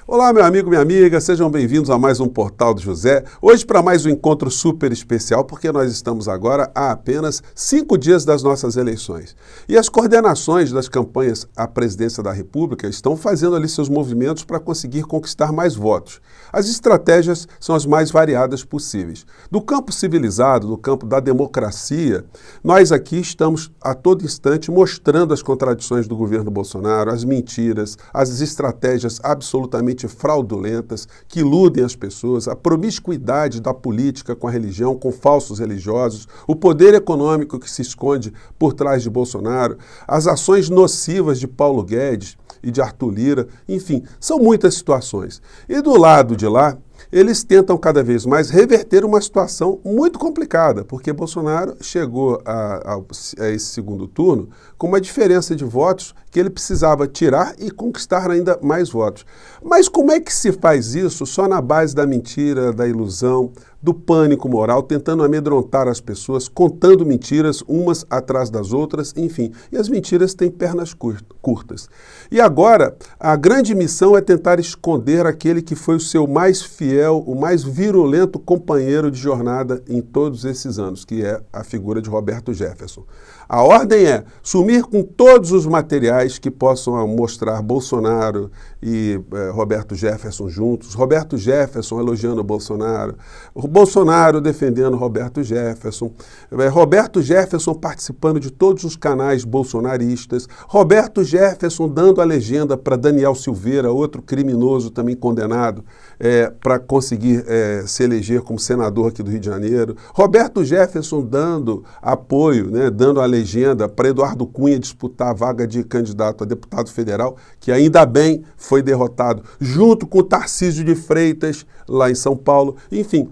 Olá, meu amigo, minha amiga, sejam bem-vindos a mais um Portal do José. Hoje para mais um encontro super especial, porque nós estamos agora a apenas 5 dias das nossas eleições. E as coordenações das campanhas à presidência da República estão fazendo ali seus movimentos para conseguir conquistar mais votos. As estratégias são as mais variadas possíveis. Do campo civilizado, do campo da democracia, nós aqui estamos a todo instante mostrando as contradições do governo Bolsonaro, as mentiras, as estratégias absolutamente fraudulentas que iludem as pessoas, a promiscuidade da política com a religião, com falsos religiosos, o poder econômico que se esconde por trás de Bolsonaro, as ações nocivas de Paulo Guedes e de Arthur Lira, enfim, são muitas situações. E do lado de lá, eles tentam cada vez mais reverter uma situação muito complicada, porque Bolsonaro chegou a esse segundo turno com uma diferença de votos que ele precisava tirar e conquistar ainda mais votos. Mas como é que se faz isso só na base da mentira, da ilusão, do pânico moral, tentando amedrontar as pessoas, contando mentiras umas atrás das outras, enfim. E as mentiras têm pernas curtas. E agora, a grande missão é tentar esconder aquele que foi o seu mais fiel, o mais virulento companheiro de jornada em todos esses anos, que é a figura de Roberto Jefferson. A ordem é sumir com todos os materiais que possam mostrar Bolsonaro e Roberto Jefferson juntos, Roberto Jefferson elogiando Bolsonaro, Bolsonaro defendendo Roberto Jefferson participando de todos os canais bolsonaristas, Roberto Jefferson dando a legenda para Daniel Silveira, outro criminoso também condenado, para conseguir se eleger como senador aqui do Rio de Janeiro, Roberto Jefferson dando apoio, dando a legenda para Eduardo Cunha disputar a vaga de candidato a deputado federal, que ainda bem foi derrotado, junto com o Tarcísio de Freitas, lá em São Paulo, enfim.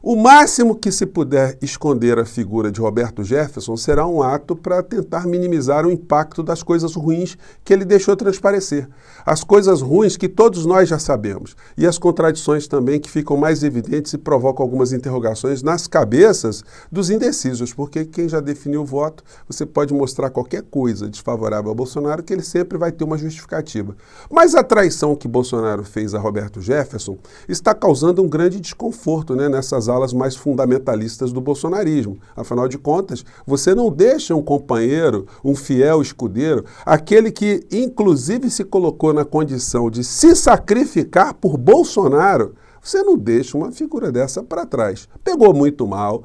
O máximo que se puder esconder a figura de Roberto Jefferson será um ato para tentar minimizar o impacto das coisas ruins que ele deixou transparecer. As coisas ruins que todos nós já sabemos e as contradições também que ficam mais evidentes e provocam algumas interrogações nas cabeças dos indecisos, porque quem já definiu o voto, você pode mostrar qualquer coisa desfavorável ao Bolsonaro que ele sempre vai ter uma justificativa. Mas a traição que Bolsonaro fez a Roberto Jefferson está causando um grande desconforto, nessas alas mais fundamentalistas do bolsonarismo. Afinal de contas, você não deixa um companheiro, um fiel escudeiro, aquele que inclusive se colocou na condição de se sacrificar por Bolsonaro, você não deixa uma figura dessa para trás. Pegou muito mal,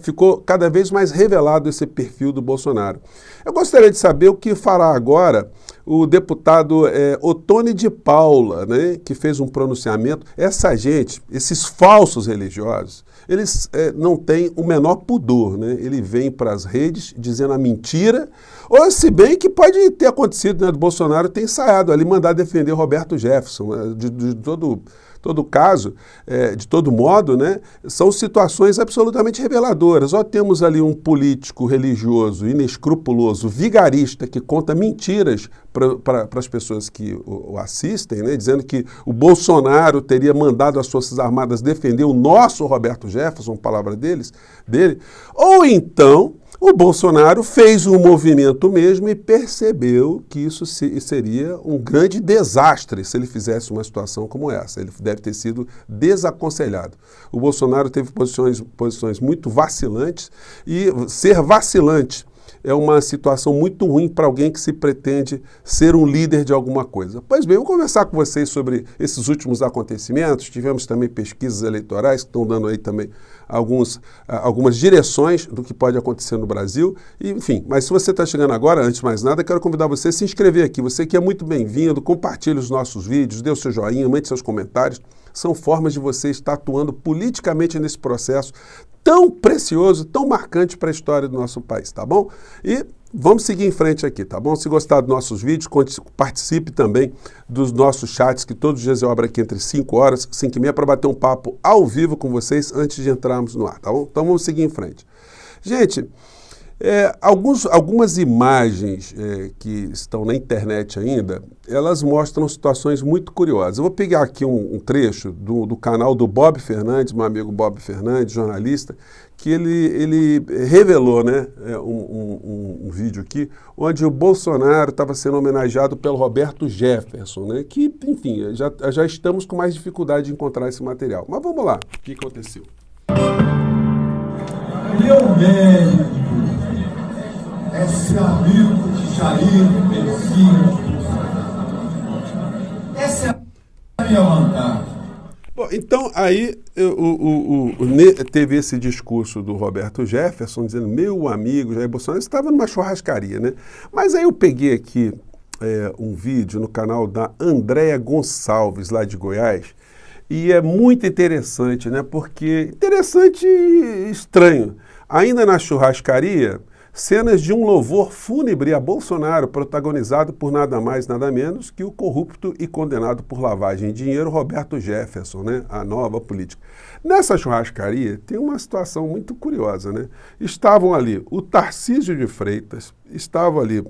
ficou cada vez mais revelado esse perfil do Bolsonaro. Eu gostaria de saber o que fará agora o deputado Ottoni de Paula, que fez um pronunciamento. Essa gente, esses falsos religiosos, eles não têm o menor pudor, Ele vem para as redes dizendo a mentira, ou se bem que pode ter acontecido, do Bolsonaro ter ensaiado ali, mandar defender Roberto Jefferson, de todo caso, de todo modo, são situações absolutamente reveladoras. Ou temos ali um político religioso, inescrupuloso, vigarista, que conta mentiras para as pessoas que o assistem, dizendo que o Bolsonaro teria mandado as Forças Armadas defender o nosso Roberto Jefferson, palavra dele, ou então o Bolsonaro fez um movimento mesmo e percebeu que isso seria um grande desastre se ele fizesse uma situação como essa. Ele deve ter sido desaconselhado. O Bolsonaro teve posições muito vacilantes e ser vacilante é uma situação muito ruim para alguém que se pretende ser um líder de alguma coisa. Pois bem, eu vou conversar com vocês sobre esses últimos acontecimentos. Tivemos também pesquisas eleitorais que estão dando aí também algumas direções do que pode acontecer no Brasil. E, enfim, mas se você está chegando agora, antes de mais nada, quero convidar você a se inscrever aqui. Você que é muito bem-vindo, compartilhe os nossos vídeos, dê o seu joinha, mande seus comentários. São formas de você estar atuando politicamente nesse processo tão precioso, tão marcante para a história do nosso país, tá bom? E vamos seguir em frente aqui, tá bom? Se gostar dos nossos vídeos, participe também dos nossos chats, que todos os dias eu abro aqui entre 5 horas, 5 e meia, para bater um papo ao vivo com vocês antes de entrarmos no ar, tá bom? Então vamos seguir em frente. Gente, Algumas imagens que estão na internet ainda, elas mostram situações muito curiosas. Eu vou pegar aqui um trecho do canal do Bob Fernandes, meu amigo Bob Fernandes, jornalista, que ele revelou, né, um vídeo aqui, onde o Bolsonaro estava sendo homenageado pelo Roberto Jefferson, né, que, enfim, já estamos com mais dificuldade de encontrar esse material. Mas vamos lá, o que aconteceu? Meu médico, esse amigo de Jair Messias, essa é a minha vontade. Bom, então aí teve esse discurso do Roberto Jefferson dizendo, meu amigo Jair Bolsonaro, estava numa churrascaria, né? Mas aí eu peguei aqui um vídeo no canal da Andréa Gonçalves, lá de Goiás, e é muito interessante, né? Porque interessante e estranho. Ainda na churrascaria, cenas de um louvor fúnebre a Bolsonaro, protagonizado por nada mais, nada menos que o corrupto e condenado por lavagem de dinheiro Roberto Jefferson, né? A nova política. Nessa churrascaria tem uma situação muito curiosa, né? Estavam ali o Tarcísio de Freitas, estava ali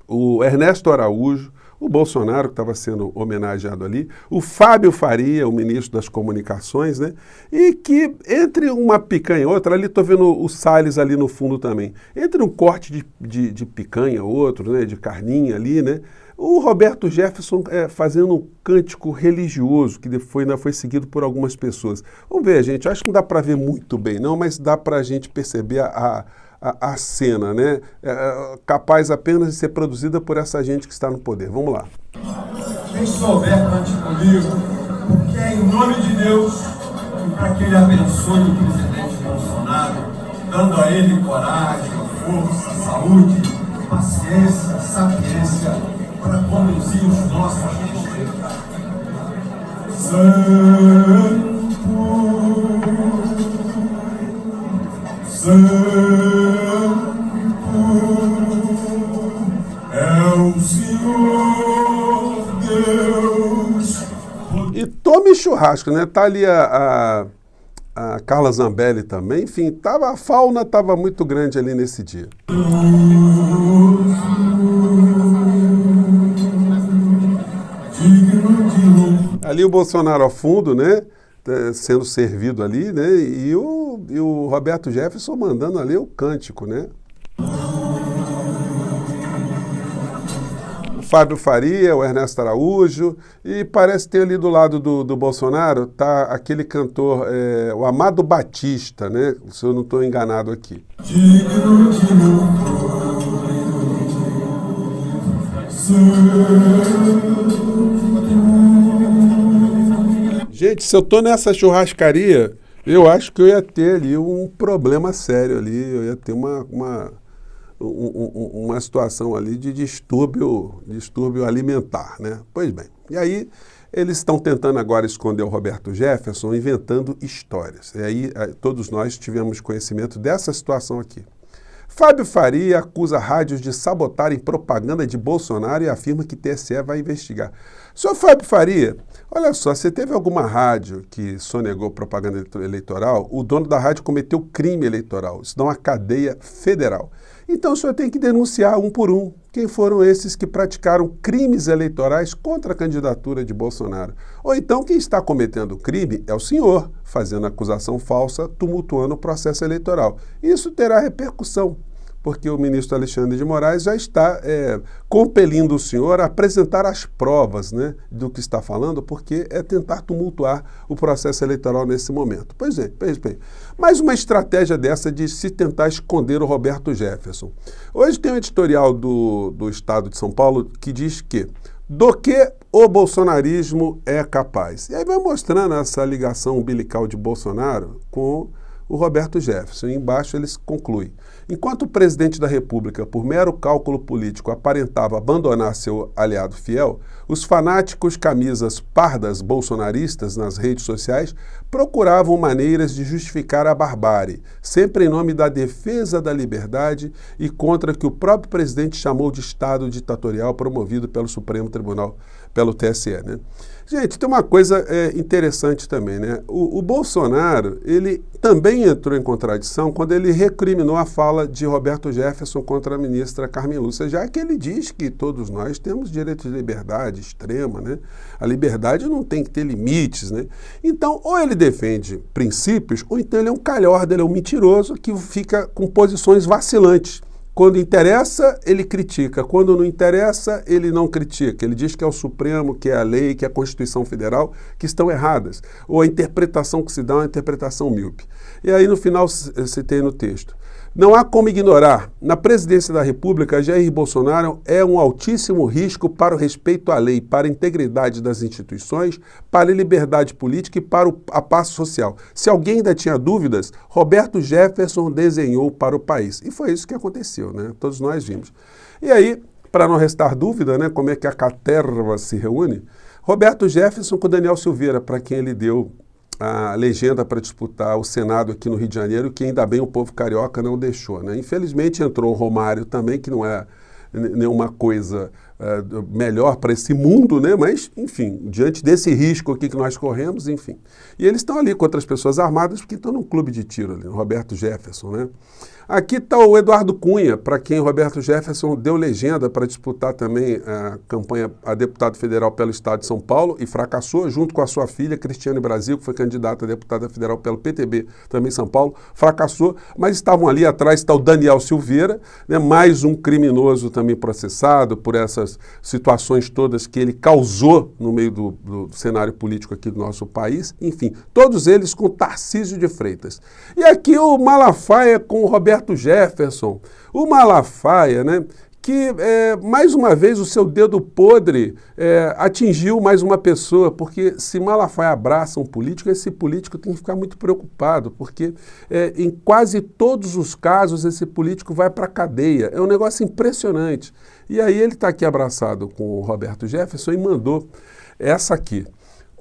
o Ernesto Araújo, o Bolsonaro, que estava sendo homenageado ali, o Fábio Faria, o ministro das Comunicações, né? E que entre uma picanha e outra, ali estou vendo o Salles ali no fundo também, entre um corte de picanha e outro, né, de carninha ali, né? O Roberto Jefferson fazendo um cântico religioso, que ainda foi seguido por algumas pessoas. Vamos ver, gente, acho que não dá para ver muito bem, não, mas dá para a gente perceber a cena, né? Capaz apenas de ser produzida por essa gente que está no poder. Vamos lá. Quem souber, cante comigo, porque é em nome de Deus e para que ele abençoe o presidente Bolsonaro, dando a ele coragem, força, saúde, paciência, sapiência para conduzir os nossos distritos. Santo, é o Senhor Deus. E tome churrasco, né? Tá ali a Carla Zambelli também. Enfim, a fauna estava muito grande ali nesse dia. Ali o Bolsonaro ao fundo, né? Sendo servido ali, né? E o Roberto Jefferson mandando ali o cântico, né? O Fábio Faria, o Ernesto Araújo, e parece ter ali do lado do Bolsonaro, tá aquele cantor, o Amado Batista, né? Se eu não estou enganado aqui. Digno de Gente, se eu tô nessa churrascaria, eu acho que eu ia ter ali um problema sério ali, eu ia ter uma situação ali de distúrbio alimentar, né? Pois bem, e aí eles estão tentando agora esconder o Roberto Jefferson, inventando histórias. E aí todos nós tivemos conhecimento dessa situação aqui. Fábio Faria acusa rádios de sabotarem propaganda de Bolsonaro e afirma que TSE vai investigar. Senhor Fábio Faria, olha só, se teve alguma rádio que sonegou propaganda eleitoral, o dono da rádio cometeu crime eleitoral, isso dá uma cadeia federal. Então o senhor tem que denunciar um por um quem foram esses que praticaram crimes eleitorais contra a candidatura de Bolsonaro. Ou então quem está cometendo crime é o senhor, fazendo acusação falsa, tumultuando o processo eleitoral. Isso terá repercussão, porque o ministro Alexandre de Moraes já está compelindo o senhor a apresentar as provas, né, do que está falando, porque é tentar tumultuar o processo eleitoral nesse momento. Pois é, mais uma estratégia dessa de se tentar esconder o Roberto Jefferson. Hoje tem um editorial do Estado de São Paulo que diz que do que o bolsonarismo é capaz. E aí vai mostrando essa ligação umbilical de Bolsonaro com o Roberto Jefferson. E embaixo eles concluem. Enquanto o presidente da República, por mero cálculo político, aparentava abandonar seu aliado fiel, os fanáticos camisas pardas bolsonaristas nas redes sociais procuravam maneiras de justificar a barbárie, sempre em nome da defesa da liberdade e contra o que o próprio presidente chamou de Estado ditatorial promovido pelo Supremo Tribunal. pelo TSE, né? Gente, tem uma coisa interessante também, né? O Bolsonaro, ele também entrou em contradição quando ele recriminou a fala de Roberto Jefferson contra a ministra Carmen Lúcia, já que ele diz que todos nós temos direito de liberdade extrema, né? A liberdade não tem que ter limites, né? Então, ou ele defende princípios, ou então ele é um calhorda, ele é um mentiroso que fica com posições vacilantes. Quando interessa, ele critica. Quando não interessa, ele não critica. Ele diz que é o Supremo, que é a lei, que é a Constituição Federal, que estão erradas. Ou a interpretação que se dá é uma interpretação míope. E aí, no final, citei no texto. Não há como ignorar. Na presidência da República, Jair Bolsonaro é um altíssimo risco para o respeito à lei, para a integridade das instituições, para a liberdade política e para a paz social. Se alguém ainda tinha dúvidas, Roberto Jefferson desenhou para o país. E foi isso que aconteceu, né? Todos nós vimos. E aí, para não restar dúvida, né, como é que a caterva se reúne, Roberto Jefferson com Daniel Silveira, para quem ele deu a legenda para disputar o Senado aqui no Rio de Janeiro, que ainda bem o povo carioca não deixou, né? Infelizmente entrou o Romário também, que não é nenhuma coisa melhor para esse mundo, né? Mas, enfim, diante desse risco aqui que nós corremos, enfim. E eles estão ali contra as pessoas armadas, porque estão num clube de tiro ali, no Roberto Jefferson, né? Aqui está o Eduardo Cunha, para quem Roberto Jefferson deu legenda para disputar também a campanha a deputado federal pelo Estado de São Paulo e fracassou, junto com a sua filha, Cristiane Brasil, que foi candidata a deputada federal pelo PTB, também em São Paulo, fracassou, mas estavam ali atrás, está o Daniel Silveira, né, mais um criminoso também processado por essas situações todas que ele causou no meio do cenário político aqui do nosso país, enfim, todos eles com Tarcísio de Freitas. E aqui o Malafaia com o Roberto Jefferson, o Malafaia, né, que mais uma vez o seu dedo podre atingiu mais uma pessoa, porque se Malafaia abraça um político, esse político tem que ficar muito preocupado, porque em quase todos os casos esse político vai para a cadeia, é um negócio impressionante. E aí ele está aqui abraçado com o Roberto Jefferson e mandou essa aqui.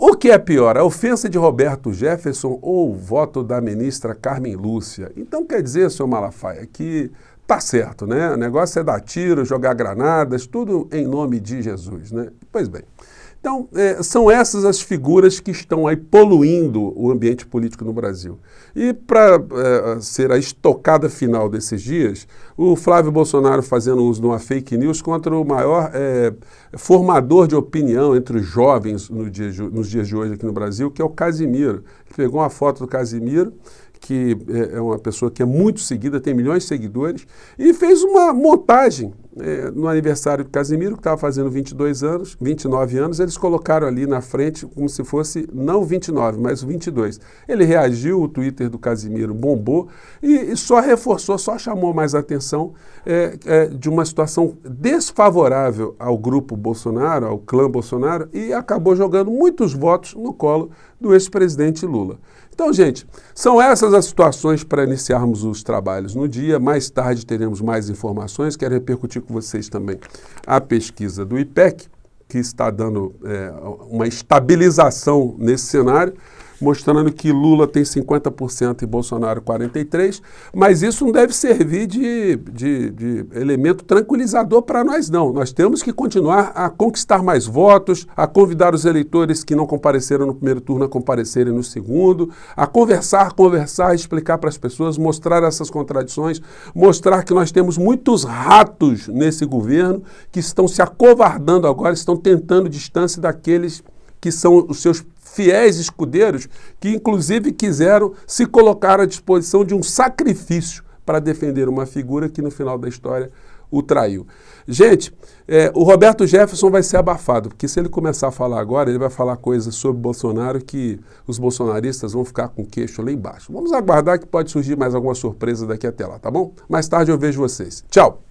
O que é pior, a ofensa de Roberto Jefferson ou o voto da ministra Carmen Lúcia? Então quer dizer, senhor Malafaia, que tá certo, né? O negócio é dar tiro, jogar granadas, tudo em nome de Jesus, né? Pois bem. Então, são essas as figuras que estão aí poluindo o ambiente político no Brasil. E para ser a estocada final desses dias, o Flávio Bolsonaro fazendo uso de uma fake news contra o maior formador de opinião entre os jovens nos dias de hoje aqui no Brasil, que é o Casimiro. Ele pegou uma foto do Casimiro, que é uma pessoa que é muito seguida, tem milhões de seguidores, e fez uma montagem no aniversário do Casimiro, que estava fazendo 29 anos, eles colocaram ali na frente como se fosse não 29, mas 22. Ele reagiu, o Twitter do Casimiro bombou e só reforçou, só chamou mais atenção de uma situação desfavorável ao grupo Bolsonaro, ao clã Bolsonaro, e acabou jogando muitos votos no colo do ex-presidente Lula. Então, gente, são essas as situações para iniciarmos os trabalhos no dia. Mais tarde teremos mais informações. Quero repercutir com vocês também a pesquisa do IPEC, que está dando uma estabilização nesse cenário, mostrando que Lula tem 50% e Bolsonaro 43%, mas isso não deve servir de elemento tranquilizador para nós, não. Nós temos que continuar a conquistar mais votos, a convidar os eleitores que não compareceram no primeiro turno a comparecerem no segundo, a conversar, explicar para as pessoas, mostrar essas contradições, mostrar que nós temos muitos ratos nesse governo que estão se acovardando agora, estão tentando distância daqueles que são os seus fiéis escudeiros, que inclusive quiseram se colocar à disposição de um sacrifício para defender uma figura que no final da história o traiu. Gente, o Roberto Jefferson vai ser abafado, porque se ele começar a falar agora, ele vai falar coisas sobre Bolsonaro que os bolsonaristas vão ficar com o queixo lá embaixo. Vamos aguardar que pode surgir mais alguma surpresa daqui até lá, tá bom? Mais tarde eu vejo vocês. Tchau!